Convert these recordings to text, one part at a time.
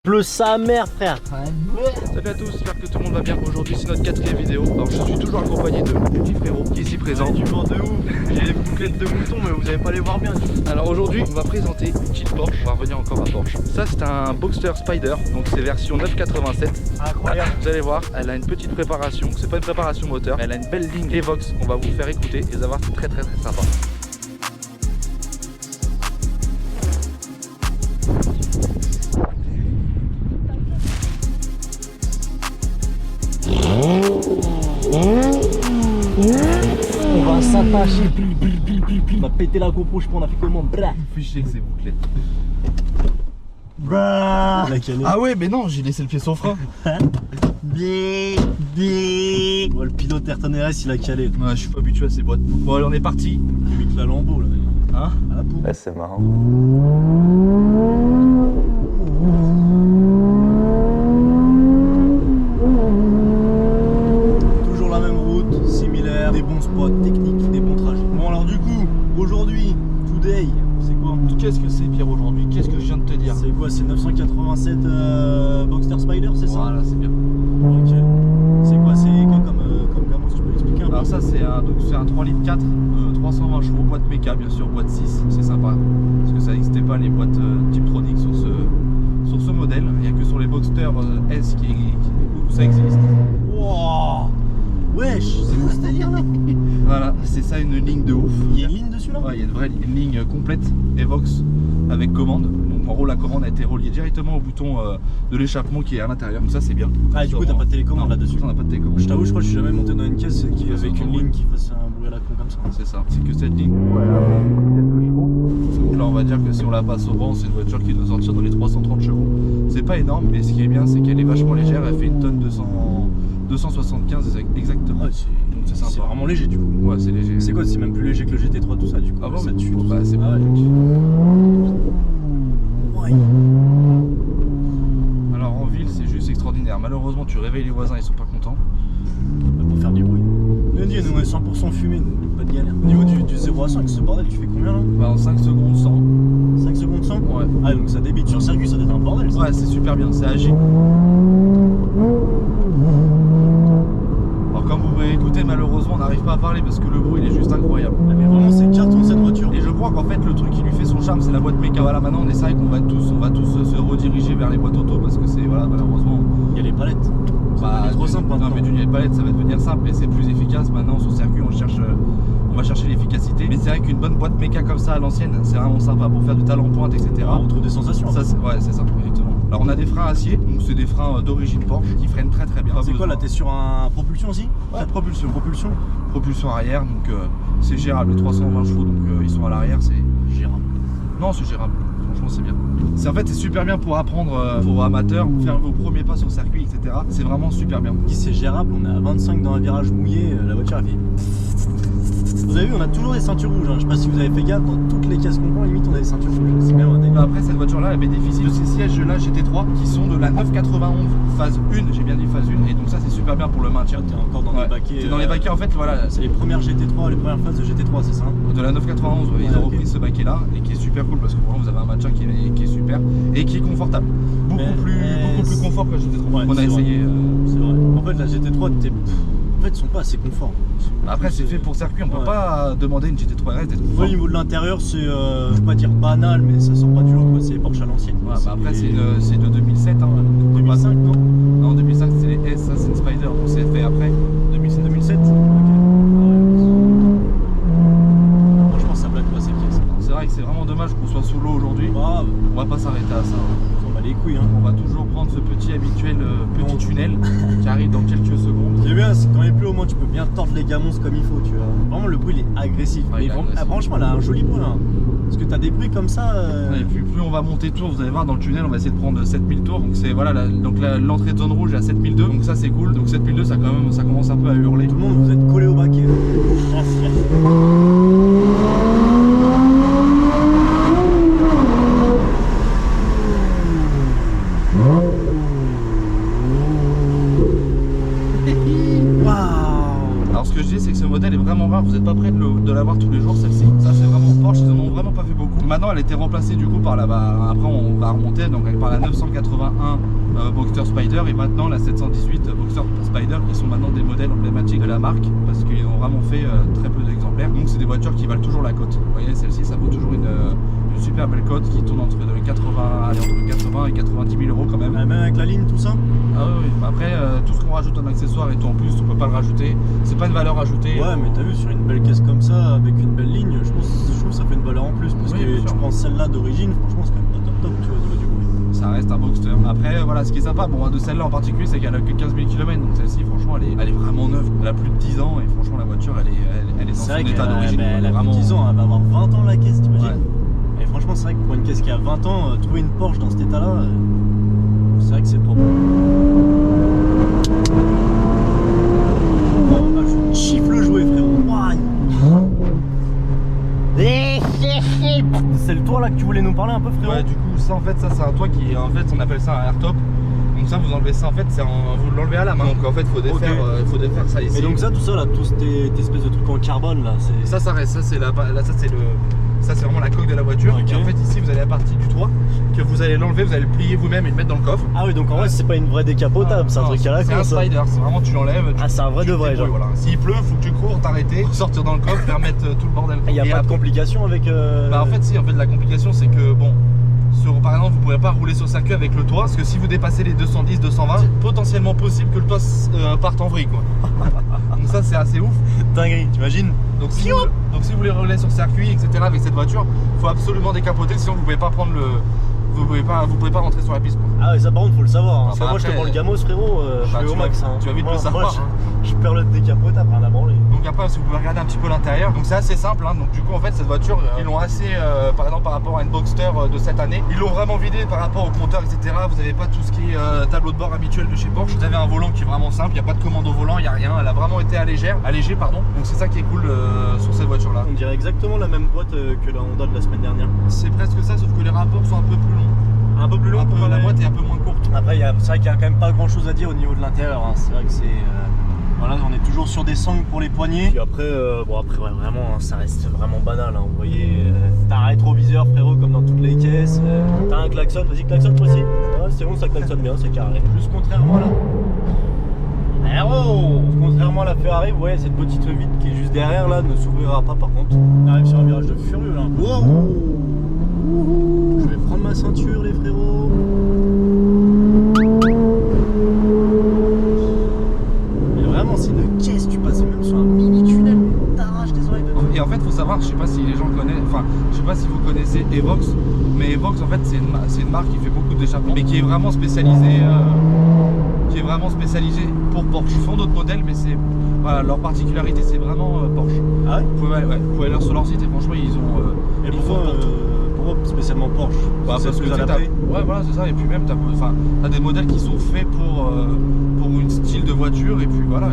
Pleut sa mère, frère. Salut à tous, j'espère que tout le monde va bien. Aujourd'hui c'est notre 4e vidéo. Alors je suis toujours accompagné de mon petit frérot qui est ici présent. Du vent de ouf. J'ai les bouclettes de moutons mais vous n'allez pas les voir bien. Alors aujourd'hui on va présenter une petite Porsche. On va revenir encore à Porsche. Ça c'est un Boxster Spider, donc c'est version 987. Incroyable. Vous allez voir, elle a une petite préparation. C'est pas une préparation moteur, mais elle a une belle ligne Evox. On va vous faire écouter et vous allez voir, c'est très sympa. On va s'attacher. On va péter la GoPro, je pense, on a fait comment? Fiché que c'est bouclé. Ah ouais, mais non, j'ai laissé le pied sur le frein. Ouais, le pilote Ayrton RS il a calé. Ouais, je suis pas habitué à ces boîtes. Bon, allez, on est parti. Limite la Lambo là. Hein? Ouais, c'est marrant. Toujours la même route, similaire, des bons spots techniques, des bons trajets. Bon alors du coup, aujourd'hui, today, c'est quoi? Qu'est-ce que c'est, Pierre, aujourd'hui? Qu'est-ce que je viens de te dire? C'est quoi? C'est 987 Boxster Spider, c'est ça? Voilà, c'est bien. Ok. C'est quoi? C'est quoi comme gamme? Tu peux expliquer un peu? Alors ça c'est un 3 litres 4, 320 chevaux, boîte méca bien sûr, boîte 6, c'est sympa. Parce que ça n'existait pas les boîtes Tiptronic sur ce modèle. Il n'y a que sur les Boxster S où ça existe. Wow. Wesh, c'est quoi ce délire là? Voilà, c'est ça une ligne de ouf. Il y a une ligne dessus là? Ouais, il y a une vraie ligne complète Evox avec commande. Donc en gros la commande a été reliée directement au bouton de l'échappement qui est à l'intérieur. Donc ça c'est bien. Ah du coup t'as pas de télécommande là-dessus? On n'a pas de télécommande. Je t'avoue, je crois que je suis jamais monté dans une caisse qui Ça, avec c'est une autant, ligne qui fasse un bruit à la con comme ça. C'est ça, c'est que cette ligne. Voilà, de chevaux. Donc là on va dire que si on la passe au vent, c'est une voiture qui doit sortir dans les 330 chevaux. C'est pas énorme, mais ce qui est bien c'est qu'elle est vachement légère, elle fait une tonne 275 exactement. Ouais, donc c'est sympa. c'est vraiment léger du coup. Ouais, c'est léger. C'est quoi? C'est même plus léger que le GT3 tout ça du coup. Ah bon, ça mais tue. bah, c'est Ah bon. ouais. Alors en ville c'est juste extraordinaire. Malheureusement tu réveilles les voisins, ils sont pas contents. Pour faire du bruit. Nous on est 100% fumé, nous, pas de galère. Au niveau du 0 à 5, ce bordel, tu fais combien là? Bah en 5 secondes 100. 5 secondes 100? Ouais. Ah donc ça débite sur circuit, ça doit être un bordel ça. Ouais, c'est super bien, c'est agi. Alors comme vous pouvez écouter, malheureusement on n'arrive pas à parler parce que le bruit il est juste incroyable. Ah, mais vraiment c'est carton cette voiture. Et je crois qu'en fait le truc qui lui fait son charme c'est la boîte méca. Voilà, maintenant on essaie qu'on va tous se rediriger vers les boîtes auto parce que c'est voilà malheureusement. Il y a les palettes. Bah, C'est trop simple non maintenant. mais du palette ça va devenir simple et c'est plus efficace. Maintenant sur circuit on va chercher l'efficacité. Mais c'est vrai qu'une bonne boîte méca comme ça à l'ancienne c'est vraiment sympa pour faire du talent pointe etc. On trouve des sensations. Ça, ouais c'est ça exactement. Alors on a des freins acier, donc c'est des freins d'origine Porsche qui freinent très bien. C'est quoi là? T'es sur un propulsion aussi? Ouais, propulsion. Propulsion. Propulsion arrière, donc c'est gérable, 320 chevaux, donc ils sont à l'arrière, c'est Gérable. non c'est gérable, franchement c'est bien. En fait c'est super bien pour apprendre pour amateurs, faire vos premiers pas sur circuit, etc. C'est vraiment super bien. Qui c'est gérable, on est à 25 dans un virage mouillé, la voiture elle fait. Vous avez vu, on a toujours des ceintures rouges, hein. Je sais pas si vous avez fait gaffe, dans toutes les caisses qu'on prend, limite on a des ceintures rouges. C'est bien, on a... Après cette voiture là elle bénéficie de ces sièges là GT3 qui sont de la 991 phase 1, j'ai bien dit phase 1, et donc ça c'est super bien pour le maintien. T'es encore dans les baquets. T'es dans les baquets en fait, voilà. C'est les premières GT3, les premières phases de GT3, c'est ça? De la 991, ouais, ils ont repris ce baquet là et qui est super cool parce que vraiment vous avez un maintien qui est super et qui est confortable. Beaucoup plus confort que la GT3 Ouais, qu'on a essayé. C'est vrai. En fait la GT3 en fait ils sont pas assez confort. Après c'est fait pour circuit, on peut pas demander une GT3 RS d'être Au confort. niveau de l'intérieur c'est, je vais pas dire banal, mais ça sort pas du lot quoi, c'est les Porsche à l'ancienne. Ouais, bah après c'est de 2007 hein. 2005 non? Non 2005 c'est les S, ça c'est une Spider, donc c'est fait après 2007. Franchement ça blague pas ces pièces. C'est vrai que c'est vraiment dommage qu'on soit sous l'eau aujourd'hui. Grave. On va pas s'arrêter à ça. On s'en bat les couilles hein. On va toujours prendre ce petit habituel petit tunnel qui arrive dans quelques secondes. Ce qui est bien, c'est quand il pleut au moins tu peux bien tordre les gamons comme il faut, tu vois. Vraiment le bruit il est agressif. Ouais, Mais il est agressif. franchement elle a un joli bruit hein. Parce que t'as des bruits comme ça. Et puis plus on va monter tour, vous allez voir dans le tunnel on va essayer de prendre 7000 tours. Donc c'est voilà l'entrée de zone rouge est à 7002. Donc ça c'est cool. Donc 7002 ça commence un peu à hurler. Tout le monde vous êtes collé au baquet. Alors ce que je dis c'est que ce modèle est vraiment rare, vous n'êtes pas prêt de l'avoir tous les jours celle-ci. Ça c'est vraiment Porsche, ils en ont ont vraiment pas fait beaucoup. Maintenant elle a été remplacée du coup par la, après on va remonter donc par la 981 Boxster Spider et maintenant la 718 Boxster Spider qui sont maintenant des modèles emblématiques de la marque parce qu'ils ont vraiment fait très peu d'exemplaires. Donc c'est des voitures qui valent toujours la cote. Vous voyez, celle-ci ça vaut toujours une super belle cote qui tourne entre 80 et 90 000 euros quand même. Même avec la ligne, tout ça. Ah oui, après tout ce qu'on rajoute en accessoire et tout en plus, on peut pas le rajouter. C'est pas une valeur ajoutée. Ouais, mais t'as vu, sur une belle caisse comme ça, avec une belle ligne, je trouve que ça fait une valeur en plus. Parce Oui, que bien tu sûr. prends celle-là d'origine, franchement, c'est quand même pas top, tu vois, au niveau du bruit. Ça reste un Boxster. Après, voilà, ce qui est sympa de celle-là en particulier, c'est qu'elle a que 15 000 km. Donc celle-ci, franchement, elle est vraiment neuve. Elle a plus de 10 ans et franchement, la voiture, elle est dans son état d'origine. Elle a vraiment 10 ans, elle va avoir 20 ans la caisse, t'imagines. Ouais. Et franchement, c'est vrai que pour une caisse qui a 20 ans, trouver une Porsche dans cet état-là, c'est vrai que c'est propre. Oh, bah, je chiffre le jouet, frérot. C'est le toit là que tu voulais nous parler un peu, frérot. Ouais, du coup, ça en fait, ça c'est un toit qui est en fait, on appelle ça un airtop. Donc ça, vous enlevez ça en fait, vous l'enlevez à la main. Donc en fait, faut défaire, faut défaire ça ici. Et donc ça, tout ça là, tout cette espèce de truc en carbone là, c'est. Ça reste, ça c'est vraiment la coque de la voiture. Ok. Et en fait ici vous avez la partie du toit que vous allez l'enlever, vous allez le plier vous-même et le mettre dans le coffre. Ah oui, donc en vrai c'est pas une vraie décapotable, c'est un Non, truc à la c'est con un ça. spider, c'est vraiment tu l'enlèves. Ah, c'est un vrai de vrai, genre. Voilà. S'il pleut, faut que tu cours, t'arrêter, sortir dans le coffre et remettre tout le bordel. Il y a Et pas de après- complication avec. Bah en fait si, en fait la complication c'est que bon, par exemple vous pourrez pas rouler sur circuit avec le toit parce que si vous dépassez les 210, 220, c'est potentiellement possible que le toit parte en vrille quoi. Donc ça c'est assez ouf. dinguerie, t'imagines. Donc si vous voulez rouler sur circuit etc avec cette voiture, faut absolument décapoter sinon vous pouvez pas prendre le, vous pouvez pas rentrer sur la piste quoi. Ah ouais, ça par contre faut le savoir, hein. Ah, parce que bah moi je te après, prends le gamos frérot, je bah, fais tu au vas- max hein. tu vas vite le savoir, hein. Je perds le décapotable, rien à branler. Donc après si vous pouvez regarder un petit peu l'intérieur, donc c'est assez simple hein. Donc du coup en fait cette voiture ils l'ont assez par exemple par rapport à une Boxster de cette année, ils l'ont vraiment vidé par rapport au compteur etc. Vous n'avez pas tout ce qui est tableau de bord habituel de chez Porsche. Vous avez un volant qui est vraiment simple, il n'y a pas de commande au volant, il n'y a rien, elle a vraiment été allégé pardon. Donc c'est ça qui est cool sur cette voiture là. On dirait exactement la même boîte que la Honda de la semaine dernière. C'est presque ça sauf que les rapports sont un peu plus longs. Un peu plus long pour La boîte est un peu moins courte. Après c'est vrai qu'il n'y a quand même pas grand chose à dire au niveau de l'intérieur, hein. C'est vrai que c'est. Voilà, on est toujours sur des sangles pour les poignées. Puis après, ouais, vraiment, hein, ça reste vraiment banal. Hein. Vous voyez, t'as un rétroviseur, frérot, comme dans toutes les caisses. T'as un klaxon, vas-y, klaxon toi aussi. Ouais, c'est bon, ça klaxonne bien, c'est carré. Juste contrairement à la. Contrairement à la Ferrari, vous voyez, cette petite vitre qui est juste derrière là ne s'ouvrira pas par contre. On arrive sur un virage de furieux là. Wow. Je vais prendre ma ceinture, les frérots. C'est une caisse, tu passes même sur un mini tunnel, t'arraches tes oreilles dedans. Et en fait, faut savoir, je sais pas si les gens connaissent, enfin, je sais pas si vous connaissez Evox, mais Evox en fait c'est une marque qui fait beaucoup d'échappements, mais qui est vraiment spécialisée, pour Porsche. Ils font d'autres modèles, mais c'est voilà, leur particularité, c'est vraiment Porsche. Ah ouais. Vous pouvez aller sur leur site et franchement ils ont. Et pourquoi spécialement Porsche? Bah, c'est parce que plus tu sais, adapté. ouais voilà c'est ça, et puis même t'as des modèles qui sont faits pour une style de voiture, et puis voilà,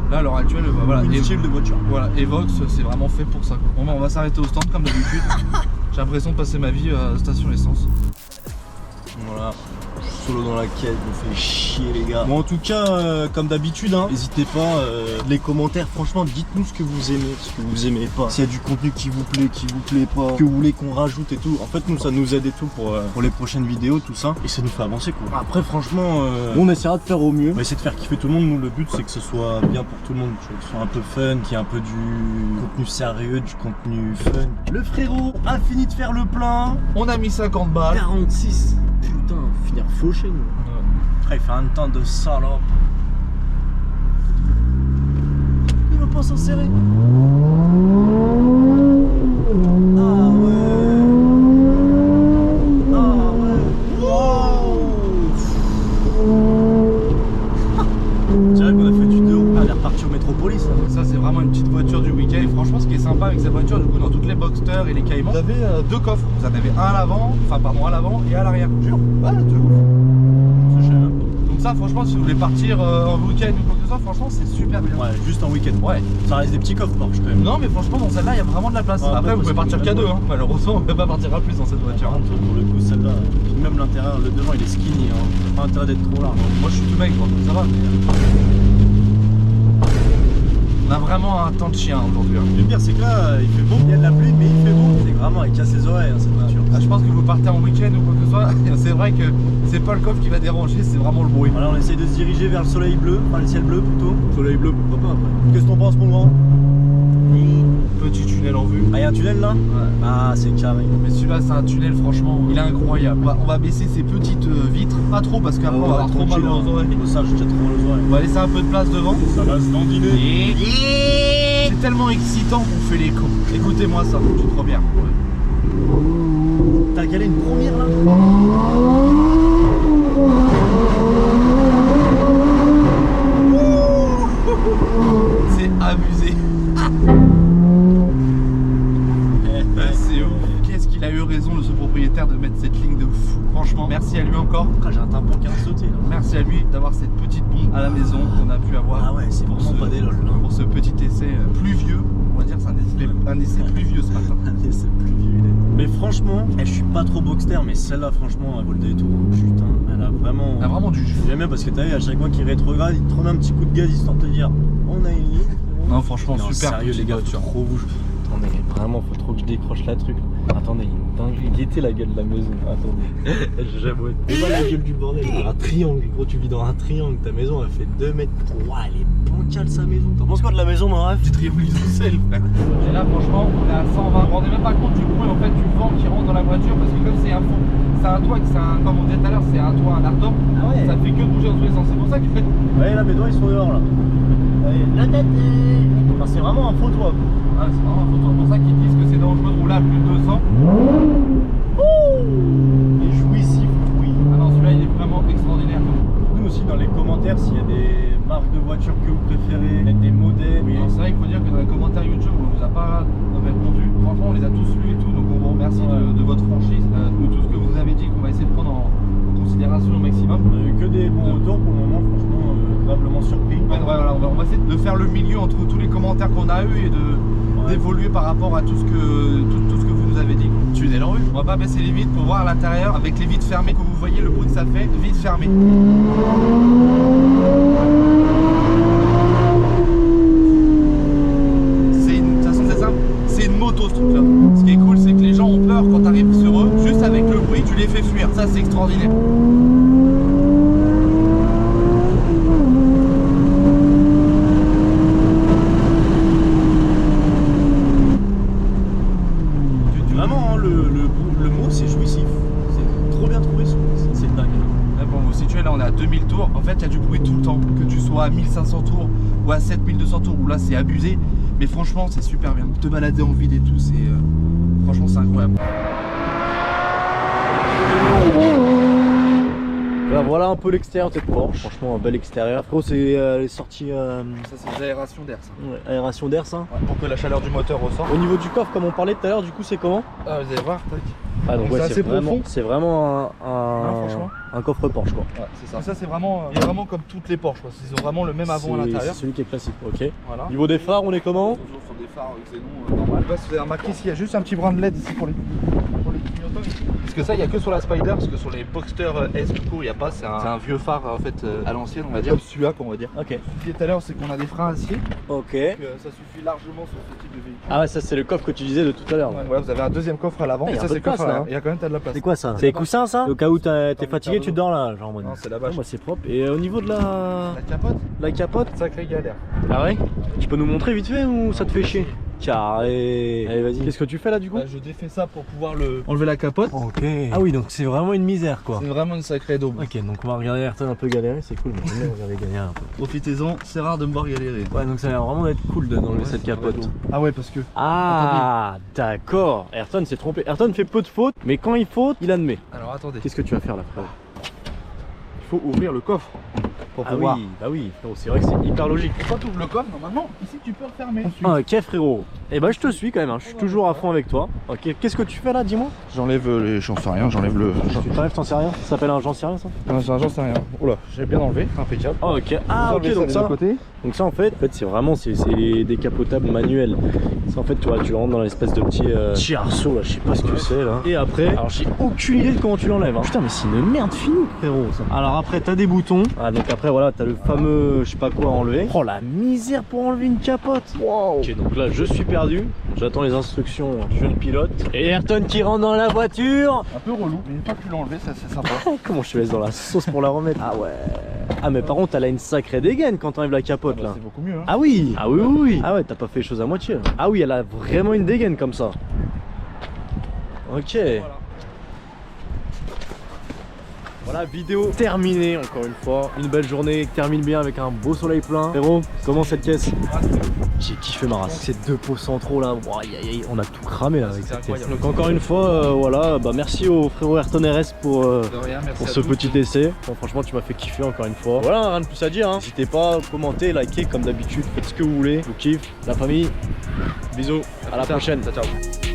là à l'heure actuelle voilà, Une style de voiture. Voilà, Evox c'est vraiment fait pour ça. Bon bah, on va s'arrêter au stand comme d'habitude. J'ai l'impression de passer ma vie à station essence. Voilà. Solo dans la quête, me fait chier les gars. Bon en tout cas, comme d'habitude, hein, n'hésitez pas, les commentaires, franchement dites-nous ce que vous aimez, ce que vous aimez pas. S'il y a du contenu qui vous plaît pas, que vous voulez qu'on rajoute et tout. En fait nous ça nous aide et tout pour les prochaines vidéos, tout ça. Et ça nous fait avancer quoi. Après franchement, on essaiera de faire au mieux. On va essayer de faire kiffer tout le monde. Nous le but c'est que ce soit bien pour tout le monde, que ce soit un peu fun, qu'il y ait un peu du contenu sérieux, du contenu fun. Le frérot a fini de faire le plein. On a mis 50 balles. 46. Putain, finir fauché nous. Ah, il fait un temps de salope. Il veut pas s'en serrer. Ah ouais. Ah ouais. Wow. C'est vrai qu'on a fait du 2 roues. Ah, elle est repartie au Métropolis. Hein. Ça c'est vraiment une petite voiture du week-end. Et franchement ce qui est sympa avec cette voiture, du coup dans toutes les Boxster et les Cayman, vous avez deux coffres. Vous en avez un à l'avant, à l'avant et à l'arrière. Jure. Ouais, de ouf. Ça, je sais même pas. Donc ça franchement si vous voulez partir en week-end ou quoi que ce soit, franchement c'est super bien. Ouais, juste en week-end. Ouais. Ça reste des petits coffres Porsche quand même. Non mais franchement dans celle-là il y a vraiment de la place. Ouais, après vous pouvez parce partir que qu'à même deux hein. Malheureusement on peut pas partir à plus dans cette voiture. Par contre, pour le coup, celle-là, puis même l'intérieur, le devant il est skinny, hein. Pas intérêt d'être trop large. Moi je suis tout mec donc ça va. On a vraiment un temps de chien aujourd'hui. Hein. Le pire c'est que là il fait beau, il y a de la pluie mais il fait beau. C'est vraiment il casse les oreilles cette voiture. Ah, je pense que vous partez en week-end ou quoi que ce soit. C'est vrai que c'est pas le coffre qui va déranger, c'est vraiment le bruit. Voilà, on essaye de se diriger vers le soleil bleu, enfin le ciel bleu plutôt. Soleil bleu pourquoi pas après. Qu'est-ce que t'en penses mon grand? Petit tunnel en vue. Ah y'a un tunnel là? Ouais. Ah c'est carré. Mais celui-là c'est un tunnel franchement, il est incroyable. On va baisser ces petites vitres, pas trop parce qu'après on va avoir trop mal aux oreilles. Ça j'ai trop mal aux oreilles. On va laisser un peu de place devant. Ça va se dandiner. C'est tellement excitant qu'on fait l'écho. Écoutez-moi ça, c'est trop bien. T'as galé une première là? C'est abusé. C'est ouf. Qu'est-ce qu'il a eu raison de ce propriétaire de mettre cette ligne de fou. Franchement, merci à lui encore. J'ai un tympan qui a sauté là. Merci à lui d'avoir cette petite bombe à la maison qu'on a pu avoir. Ah ouais, c'est pour vraiment pas des lol là. Pour ce petit essai pluvieux. On va dire que c'est un essai pluvieux ce matin. C'est plus vieux il est. Mais franchement, je suis pas trop boxster, mais celle-là franchement elle vaut le détour. Putain, elle a vraiment. Elle a vraiment du jus. J'aime bien parce que t'as vu à chaque fois qu'il rétrograde, il te remet un petit coup de gaz histoire de te dire on a une ligne. Non franchement Non, super sérieux les gars, trop bouge. Attendez, vraiment faut trop que je décroche la truc. Attendez, il me dingue. Guettez la gueule de la maison. Attendez. J'avoue. Et voilà la gueule du bordel. Un triangle, gros, tu vis dans un triangle. Ta maison elle fait 2 mètres. Ouah, elle est bancale sa maison. T'en penses quoi de la maison, mon rêve? Du triangle isocèle. Et là franchement on est à 120. Vous vous rendez même pas compte du bruit en fait du vent qui rentre dans la voiture parce que comme c'est un fond, c'est un toit, comme on disait tout à l'heure, c'est un toit, un ardent. Ah ouais. Ça fait que bouger dans tous les sens. C'est pour ça que Ouais, là mes doigts ils sont dehors là. Ouais, la tête enfin, c'est vraiment un faux toit. ah, c'est vraiment un photo. C'est pour ça qu'ils disent que c'est dangereux de rouler à plus de 200. Et jouissif, oui. Ah non, celui-là il est vraiment extraordinaire. Nous aussi dans les commentaires s'il y a des marques de voitures que vous préférez, des modèles. Oui. C'est vrai qu'il faut dire que dans les commentaires YouTube on nous a pas répondu. Franchement on les a tous lus et tout, donc on vous remercie de votre franchise, de tout ce que vous nous avez dit qu'on va essayer de prendre en considération au maximum. On a eu que des bons retours pour le moment, franchement agréablement surpris. Ouais, voilà, on va essayer de faire le milieu entre tous les commentaires qu'on a eu et d'évoluer par rapport à tout ce que vous nous avez dit. Tunnel en rue. On va pas baisser les vitres pour voir à l'intérieur avec les vitres fermées que vous voyez le bruit que ça fait, vitres fermées. De toute façon c'est simple, c'est une moto ce truc là. Ce qui est cool c'est que les gens ont peur quand tu arrives sur eux, juste avec le bruit tu les fais fuir. Ça c'est extraordinaire. Vraiment, hein, le mot c'est jouissif. C'est trop bien trouvé, c'est dingue. Là, pour vous situer, là on est à 2000 tours. En fait, il y a du bruit tout le temps. Que tu sois à 1500 tours ou à 7200 tours, où là c'est abusé. Mais franchement, c'est super bien. Te balader en ville et tout, c'est. Franchement, c'est incroyable. Voilà un peu l'extérieur de cette Porsche. Franchement, un bel extérieur. Après, c'est les sorties. Ça, c'est l'aération d'air, ça. Ouais, aération d'air, ça. Ouais, pour que la chaleur du moteur ressorte. Au niveau du coffre, comme on parlait tout à l'heure, du coup, c'est comment? Ah, vous allez voir, tac. Ah, donc, ouais, c'est profond. C'est vraiment franchement. un coffre Porsche, quoi. Ouais, c'est ça. Ça, c'est vraiment, il est vraiment comme toutes les Porsche. Ils ont vraiment le même avant à l'intérieur. C'est celui qui est classique, ok. Voilà. Niveau des phares, on est comment? Toujours sur des phares xénon normal. Là, vous avez remarqué s'il y a juste un petit brin de LED ici pour les clignotants. Parce que ça, il n'y a que sur la Spider, parce que sur les Boxster S tout court, il n'y a pas. C'est un vieux phare en fait à l'ancienne, on va dire. Comme celui-là qu'on va dire. Ok. Ce que je disais tout à l'heure, c'est qu'on a des freins à acier. Ok. Ça suffit largement sur ce type de véhicule. Ah ouais, ça c'est le coffre que tu disais de tout à l'heure. Ouais, vous avez un deuxième coffre à l'avant. Ah, Et y a ça, un peu c'est de le coffre place, là. là, hein. Il y a quand même t'as de la place. C'est quoi ça? C'est les coussins ça? Au cas où t'es fatigué, tu dors là, genre en mode. Non, c'est la bâche. Moi c'est propre. Et au niveau de la La capote, capote, sacrée galère. ah ouais? Tu peux nous montrer vite fait ou ça te fait chier? Carré. Allez vas-y. Qu'est-ce que tu fais là du coup? Bah, je défais ça pour pouvoir enlever la capote. Ok. Ah oui, donc c'est vraiment une misère quoi. C'est vraiment une sacrée daube. Ok, donc on va regarder Ayrton un peu galérer, c'est cool. Moi j'aime bien regarder galérer un peu. Profitez-en, c'est rare de me voir galérer. Ouais, donc ça a l'air vraiment d'être cool d'enlever cette capote. Ah ouais, parce que. Ah, d'accord. Ayrton s'est trompé. Ayrton fait peu de fautes, mais quand il faute, il admet. Alors attendez. Qu'est-ce que tu vas faire là, frère? Il faut ouvrir le coffre pour Ah pouvoir. oui, bah oui. C'est vrai que c'est hyper logique. Quand tu ouvres le coffre, normalement, ici tu peux refermer. Ah, ok frérot. Et bah je te suis quand même, hein. Je suis toujours à fond avec toi. Ok, qu'est-ce que tu fais là, dis-moi? J'enlève les... J'en sais rien, j'enlève le... Tu t'enlèves, t'en sais rien? Ça s'appelle un j'en sais rien ça? Non, j'en sais rien. Oula, j'ai bien enlevé, impeccable. Oh, ok, ah ok, donc ça... côté. Donc ça en fait c'est vraiment c'est les décapotables manuels. Ça en fait tu vois, tu rentres dans l'espèce de petit arceau là, je sais pas ce que c'est là. Et après, alors j'ai aucune idée de comment tu l'enlèves hein. Putain mais c'est une merde finie frérot ça. Alors après t'as des boutons. Ah donc après voilà t'as le fameux je sais pas quoi à enlever. Oh la misère pour enlever une capote. Wow. Ok donc là je suis perdu. J'attends les instructions du jeune pilote. Et Ayrton qui rentre dans la voiture. Un peu relou, mais une fois que tu l'as enlevé, ça c'est sympa. Comment je te laisse dans la sauce pour la remettre? Ah ouais. Ah mais par contre elle a une sacrée dégaine quand t'enlèves la capote là. C'est beaucoup mieux hein. Ah oui. Ah oui oui oui. Ah ouais t'as pas fait les choses à moitié là. Ah oui elle a vraiment une dégaine comme ça. Ok. Voilà, vidéo terminée encore une fois. Une belle journée, termine bien avec un beau soleil plein. Frérot, comment cette caisse? J'ai kiffé ma race. Ces 2 pots centraux là, wow, on a tout cramé là avec cette caisse. Donc encore une fois, voilà, bah merci au frérot Ayrton RS pour ce petit essai. Bon, franchement tu m'as fait kiffer encore une fois. Voilà, rien de plus à dire. Hein. N'hésitez pas à commenter, liker comme d'habitude, faites ce que vous voulez. Je vous kiffe, la famille. Bisous, à la prochaine. Ciao.